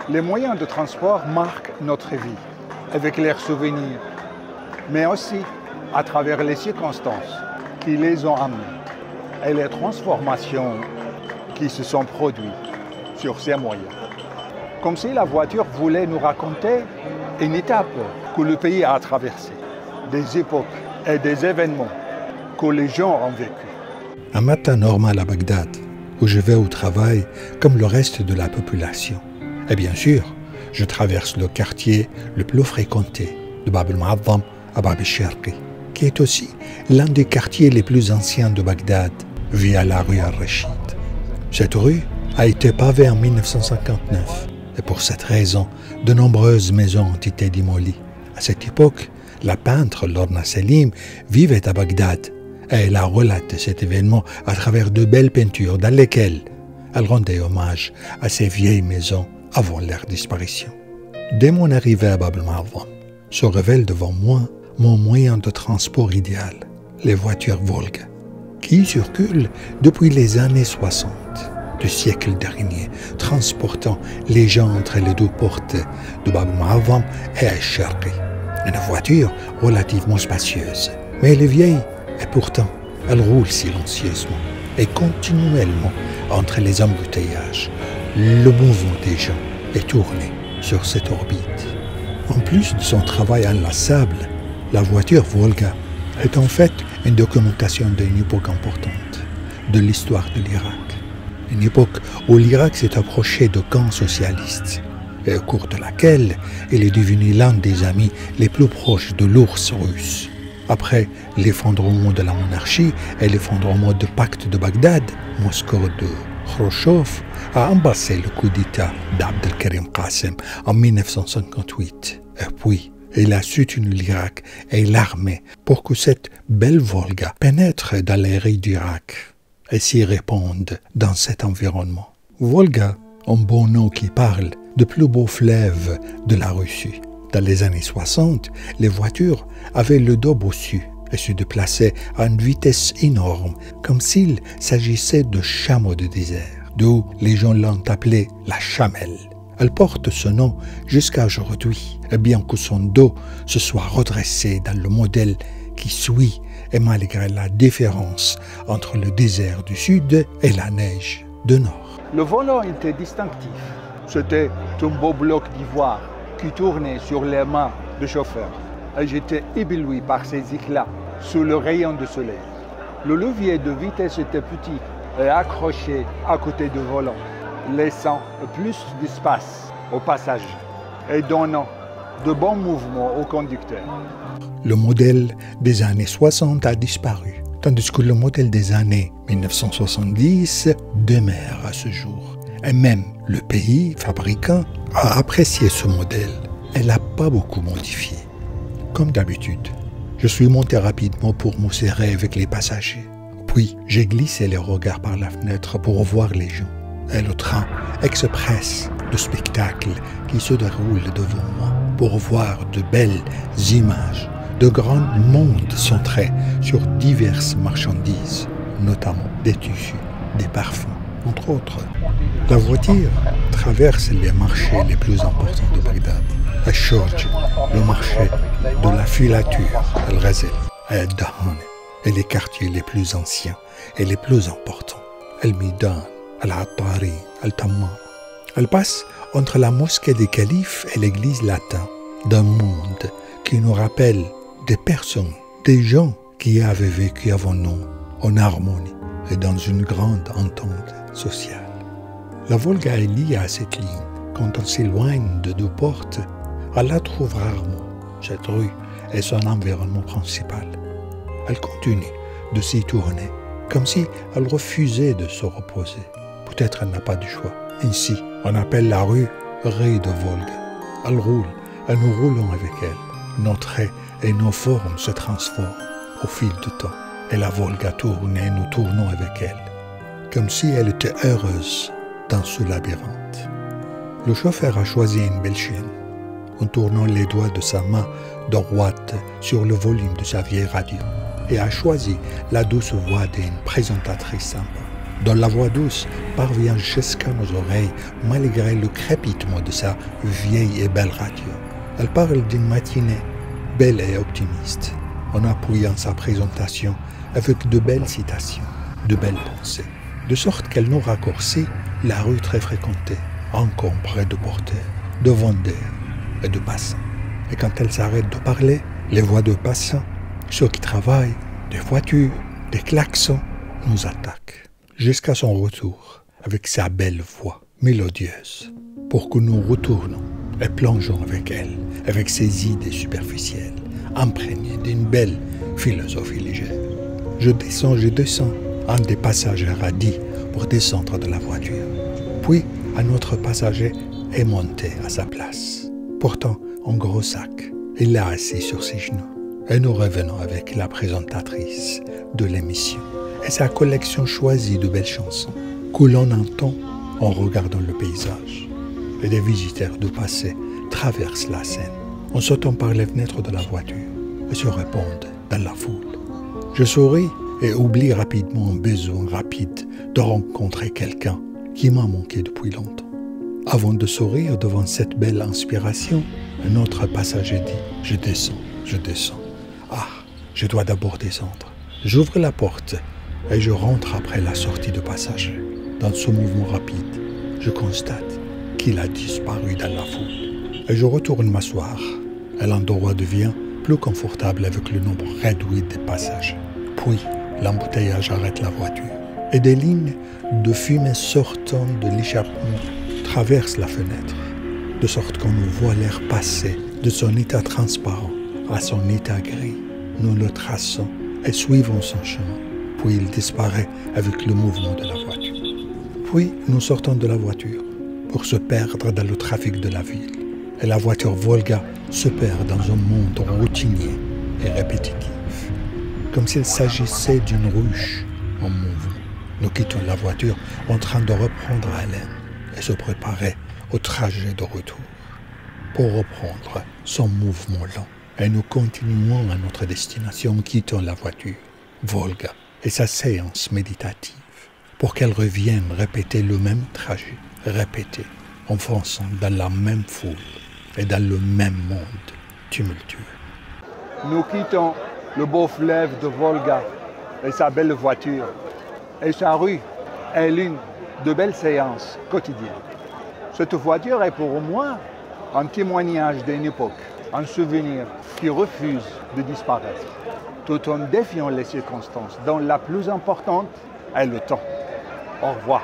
Les moyens de transport marquent notre vie, avec leurs souvenirs, mais aussi à travers les circonstances qui les ont amenés et les transformations qui se sont produites sur ces moyens. Comme si la voiture voulait nous raconter une étape que le pays a traversée, des époques et des événements que les gens ont vécu. Un matin normal à Bagdad, où je vais au travail comme le reste de la population. Et bien sûr, je traverse le quartier le plus fréquenté de Bab el-Mu'azzam à Bab el-Sharqi, qui est aussi l'un des quartiers les plus anciens de Bagdad, via la rue Al-Rachid. Cette rue a été pavée en 1959, et pour cette raison, de nombreuses maisons ont été démolies. À cette époque, la peintre Lorna Selim vivait à Bagdad, et elle a relaté cet événement à travers de belles peintures dans lesquelles elle rendait hommage à ces vieilles maisons avant leur disparition. Dès mon arrivée à Bab el-Mu'azzam, se révèle devant moi mon moyen de transport idéal, les voitures Volga, qui circulent depuis les années 60 du siècle dernier, transportant les gens entre les deux portes de Bab el-Mu'azzam et Al-Sharqi. Une voiture relativement spacieuse, mais elle est vieille et pourtant elle roule silencieusement et continuellement entre les embouteillages. Le mouvement des gens est tourné sur cette orbite. En plus de son travail inlassable, la voiture Volga est en fait une documentation d'une époque importante de l'histoire de l'Irak. Une époque où l'Irak s'est approché de camps socialistes et au cours de laquelle il est devenu l'un des amis les plus proches de l'ours russe. Après l'effondrement de la monarchie et l'effondrement du pacte de Bagdad, Moscou de Khrouchtchev a embrassé le coup d'État d'Abdelkarim Qassem en 1958. Et puis, il a soutenu l'Irak et l'armée pour que cette belle Volga pénètre dans les rues d'Irak et s'y répande dans cet environnement. Volga, un bon nom qui parle de plus beau fleuve de la Russie. Dans les années 60, les voitures avaient le dos bossu et se déplaçaient à une vitesse énorme, comme s'il s'agissait de chameaux de désert, d'où les gens l'ont appelée la chamelle. Elle porte ce nom jusqu'à aujourd'hui, et bien que son dos se soit redressé dans le modèle qui suit, et malgré la différence entre le désert du sud et la neige du nord. Le volant était distinctif. C'était un beau bloc d'ivoire qui tournait sur les mains du chauffeur. Et j'étais ébloui par ces éclats sous le rayon du soleil. Le levier de vitesse était petit et accroché à côté du volant, laissant plus d'espace aux passagers et donnant de bons mouvements au conducteur. Le modèle des années 60 a disparu, tandis que le modèle des années 1970 demeure à ce jour. Et même le pays fabricant a apprécié ce modèle et l'a pas beaucoup modifié. Comme d'habitude, je suis monté rapidement pour me serrer avec les passagers. Puis, j'ai glissé les regards par la fenêtre pour voir les gens. Et le train express de spectacle qui se déroule devant moi pour voir de belles images, de grands mondes centrés sur diverses marchandises, notamment des tissus, des parfums, entre autres. La voiture traverse les marchés les plus importants de Bagdad. Al-Shorj, le marché de la filature, Al-Ghazal, Al-Dahan, et les quartiers les plus anciens et les plus importants, Al-Midan, Al-Attari, Al-Tammam. Elle passe entre la mosquée des califes et l'église latine, d'un monde qui nous rappelle des personnes, des gens qui avaient vécu avant nous en harmonie et dans une grande entente sociale. La Volga est liée à cette ligne. Quand on s'éloigne de deux portes, on la trouve rarement, cette rue et son environnement principal. Elle continue de s'y tourner, comme si elle refusait de se reposer. Peut-être elle n'a pas de choix. Ainsi, on appelle la rue de Volga. Elle roule et nous roulons avec elle. Nos traits et nos formes se transforment au fil du temps. Et la Volga tourne et nous tournons avec elle, comme si elle était heureuse dans ce labyrinthe. Le chauffeur a choisi une belle chaîne, en tournant les doigts de sa main droite sur le volume de sa vieille radio, et a choisi la douce voix d'une présentatrice sympa. dont la voix douce parvient jusqu'à nos oreilles malgré le crépitement de sa vieille et belle radio. Elle parle d'une matinée belle et optimiste, en appuyant sa présentation avec de belles citations, de belles pensées, de sorte qu'elle nous raccourcit la rue très fréquentée, encombrée de porteurs, de vendeurs et de passants. Et quand elle s'arrête de parler, les voix de passants, ceux qui travaillent, des voitures, des klaxons, nous attaquent, jusqu'à son retour, avec sa belle voix mélodieuse, pour que nous retournons et plongeons avec elle, avec ses idées superficielles, imprégnées d'une belle philosophie légère. Je descends, un des passagers a dit pour descendre de la voiture. Puis, un autre passager est monté à sa place, portant un gros sac. Il l'a assis sur ses genoux. Et nous revenons avec la présentatrice de l'émission et sa collection choisie de belles chansons que l'on entend en regardant le paysage. Et des visiteurs de passé traversent la scène en sautant par les fenêtres de la voiture et se répandent dans la foule. Je souris et oublie rapidement un besoin rapide de rencontrer quelqu'un qui m'a manqué depuis longtemps. Avant de sourire devant cette belle inspiration, un autre passager dit « Je descends. Ah, je dois d'abord descendre. » J'ouvre la porte et je rentre après la sortie de passager. Dans ce mouvement rapide, je constate qu'il a disparu dans la foule. Et je retourne m'asseoir. Et l'endroit devient plus confortable avec le nombre réduit de passagers. Puis, l'embouteillage arrête la voiture. Et des lignes de fumée sortant de l'échappement traversent la fenêtre, de sorte qu'on nous voit l'air passer de son état transparent à son état gris. Nous le traçons et suivons son chemin. Puis il disparaît avec le mouvement de la voiture. Puis nous sortons de la voiture pour se perdre dans le trafic de la ville. Et la voiture Volga se perd dans un monde routinier et répétitif, comme s'il s'agissait d'une ruche en mouvement. Nous quittons la voiture en train de reprendre haleine et se préparer au trajet de retour pour reprendre son mouvement lent. Et nous continuons à notre destination en quittant la voiture, Volga, et sa séance méditative, pour qu'elle revienne répéter le même trajet, répété, en fonçant dans la même foule et dans le même monde tumultueux. Nous quittons le beau fleuve de Volga et sa belle voiture. Et sa rue est l'une de belles séances quotidiennes. Cette voiture est pour moi un témoignage d'une époque, un souvenir qui refuse de disparaître, tout en défiant les circonstances, dont la plus importante est le temps. Au revoir.